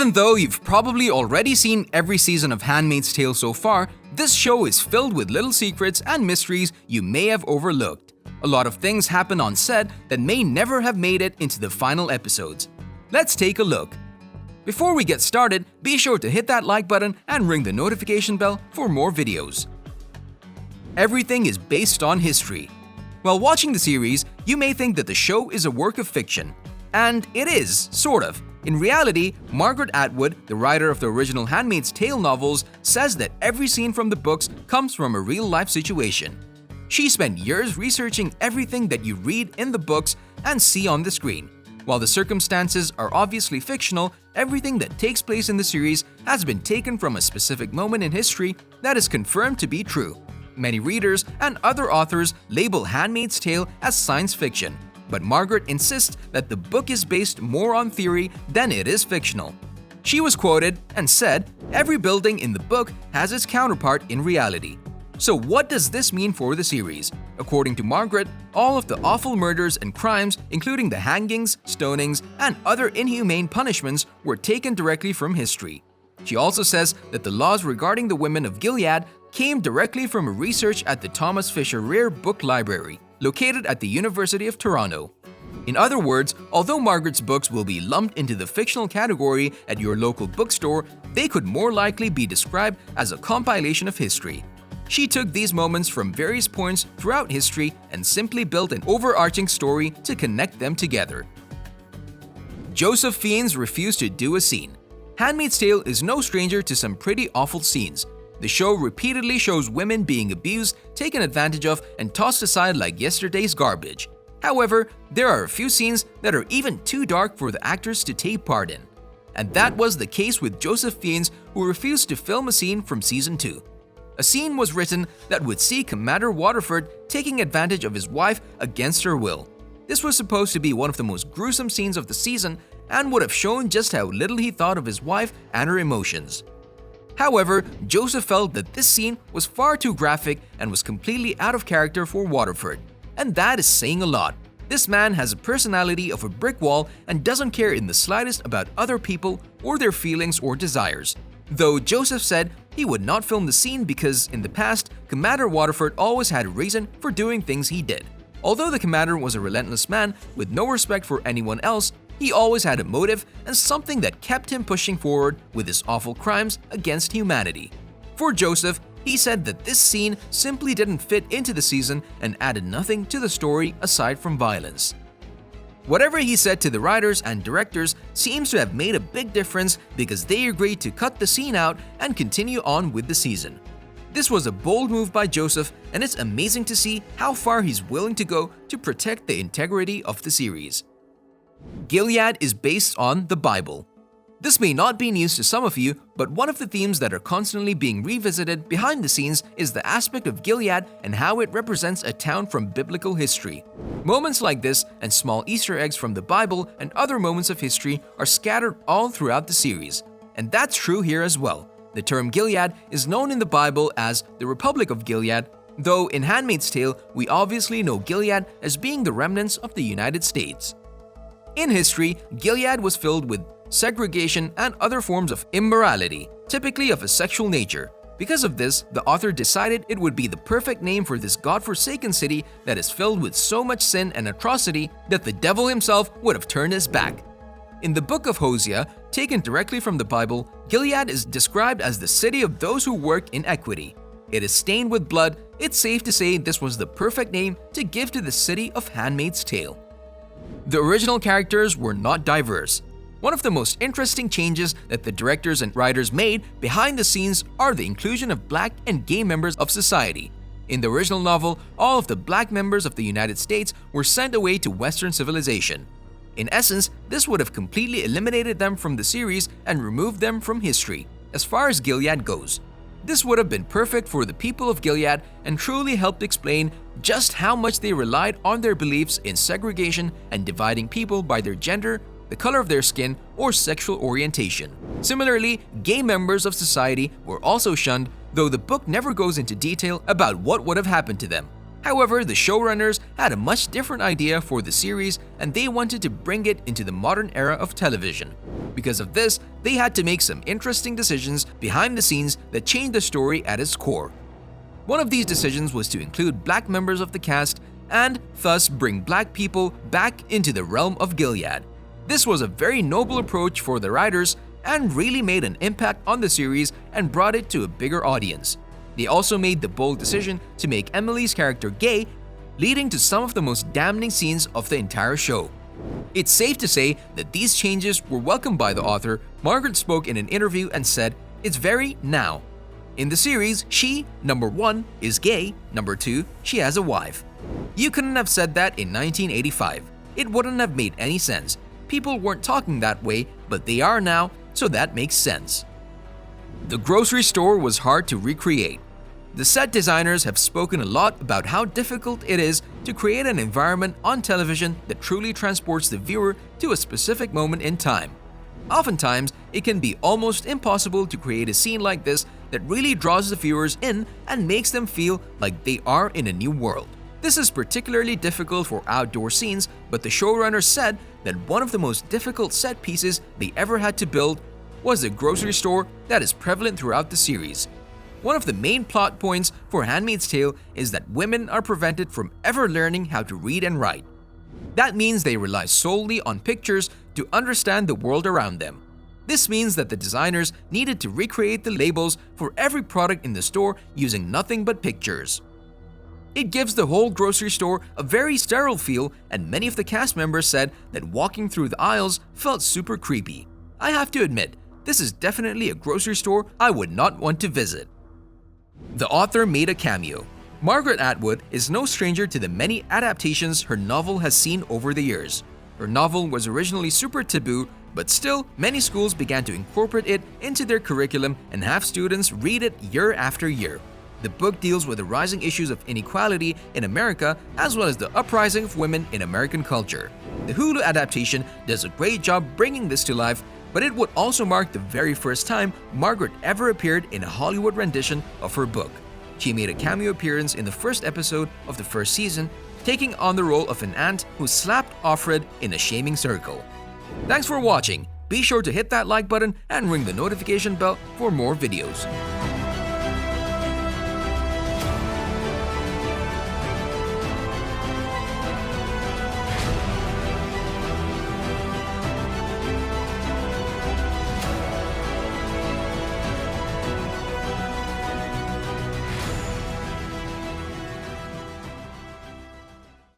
Even though you've probably already seen every season of Handmaid's Tale so far, this show is filled with little secrets and mysteries you may have overlooked. A lot of things happen on set that may never have made it into the final episodes. Let's take a look. Before we get started, be sure to hit that like button and ring the notification bell for more videos. Everything is based on history. While watching the series, you may think that the show is a work of fiction. And it is, sort of. In reality, Margaret Atwood, the writer of the original Handmaid's Tale novels, says that every scene from the books comes from a real-life situation. She spent years researching everything that you read in the books and see on the screen. While the circumstances are obviously fictional, everything that takes place in the series has been taken from a specific moment in history that is confirmed to be true. Many readers and other authors label Handmaid's Tale as science fiction, but Margaret insists that the book is based more on theory than it is fictional. She was quoted and said, "Every building in the book has its counterpart in reality." So what does this mean for the series? According to Margaret, all of the awful murders and crimes, including the hangings, stonings, and other inhumane punishments, were taken directly from history. She also says that the laws regarding the women of Gilead came directly from a research at the Thomas Fisher Rare Book Library, located at the University of Toronto. In other words, although Margaret's books will be lumped into the fictional category at your local bookstore, they could more likely be described as a compilation of history. She took these moments from various points throughout history and simply built an overarching story to connect them together. Joseph Fiennes refused to do a scene. Handmaid's Tale is no stranger to some pretty awful scenes. The show repeatedly shows women being abused, taken advantage of, and tossed aside like yesterday's garbage. However, there are a few scenes that are even too dark for the actors to take part in. And that was the case with Joseph Fiennes, who refused to film a scene from Season 2. A scene was written that would see Commander Waterford taking advantage of his wife against her will. This was supposed to be one of the most gruesome scenes of the season and would have shown just how little he thought of his wife and her emotions. However, Joseph felt that this scene was far too graphic and was completely out of character for Waterford. And that is saying a lot. This man has a personality of a brick wall and doesn't care in the slightest about other people or their feelings or desires. Though Joseph said he would not film the scene because, in the past, Commander Waterford always had a reason for doing things he did. Although the commander was a relentless man with no respect for anyone else, he always had a motive and something that kept him pushing forward with his awful crimes against humanity. For Joseph, he said that this scene simply didn't fit into the season and added nothing to the story aside from violence. Whatever he said to the writers and directors seems to have made a big difference because they agreed to cut the scene out and continue on with the season. This was a bold move by Joseph, and it's amazing to see how far he's willing to go to protect the integrity of the series. Gilead is based on the Bible. This may not be news to some of you, but one of the themes that are constantly being revisited behind the scenes is the aspect of Gilead and how it represents a town from biblical history. Moments like this and small Easter eggs from the Bible and other moments of history are scattered all throughout the series. And that's true here as well. The term Gilead is known in the Bible as the Republic of Gilead, though in Handmaid's Tale, we obviously know Gilead as being the remnants of the United States. In history, Gilead was filled with segregation and other forms of immorality, typically of a sexual nature. Because of this, the author decided it would be the perfect name for this godforsaken city that is filled with so much sin and atrocity that the devil himself would have turned his back. In the book of Hosea, taken directly from the Bible, Gilead is described as the city of those who work in equity. It is stained with blood. It's safe to say this was the perfect name to give to the city of Handmaid's Tale. The original characters were not diverse. One of the most interesting changes that the directors and writers made behind the scenes are the inclusion of black and gay members of society. In the original novel, all of the black members of the United States were sent away to Western civilization. In essence, this would have completely eliminated them from the series and removed them from history, as far as Gilead goes. This would have been perfect for the people of Gilead and truly helped explain just how much they relied on their beliefs in segregation and dividing people by their gender, the color of their skin, or sexual orientation. Similarly, gay members of society were also shunned, though the book never goes into detail about what would have happened to them. However, the showrunners had a much different idea for the series and they wanted to bring it into the modern era of television. Because of this, they had to make some interesting decisions behind the scenes that changed the story at its core. One of these decisions was to include black members of the cast and thus bring black people back into the realm of Gilead. This was a very noble approach for the writers and really made an impact on the series and brought it to a bigger audience. They also made the bold decision to make Emily's character gay, leading to some of the most damning scenes of the entire show. It's safe to say that these changes were welcomed by the author. Margaret spoke in an interview and said, "It's very now. In the series, she, number 1, is gay, number 2, she has a wife." You couldn't have said that in 1985. It wouldn't have made any sense. People weren't talking that way, but they are now, so that makes sense. The grocery store was hard to recreate. The set designers have spoken a lot about how difficult it is to create an environment on television that truly transports the viewer to a specific moment in time. Oftentimes, it can be almost impossible to create a scene like this that really draws the viewers in and makes them feel like they are in a new world. This is particularly difficult for outdoor scenes, but the showrunners said that one of the most difficult set pieces they ever had to build was the grocery store that is prevalent throughout the series. One of the main plot points for Handmaid's Tale is that women are prevented from ever learning how to read and write. That means they rely solely on pictures to understand the world around them. This means that the designers needed to recreate the labels for every product in the store using nothing but pictures. It gives the whole grocery store a very sterile feel, and many of the cast members said that walking through the aisles felt super creepy. I have to admit, this is definitely a grocery store I would not want to visit. The author made a cameo. Margaret Atwood is no stranger to the many adaptations her novel has seen over the years. Her novel was originally super taboo, but still, many schools began to incorporate it into their curriculum and have students read it year after year. The book deals with the rising issues of inequality in America as well as the uprising of women in American culture. The Hulu adaptation does a great job bringing this to life, but it would also mark the very first time Margaret ever appeared in a Hollywood rendition of her book. She made a cameo appearance in the first episode of the first season, taking on the role of an aunt who slapped Offred in a shaming circle. Thanks for watching. Be sure to hit that like button and ring the notification bell for more videos.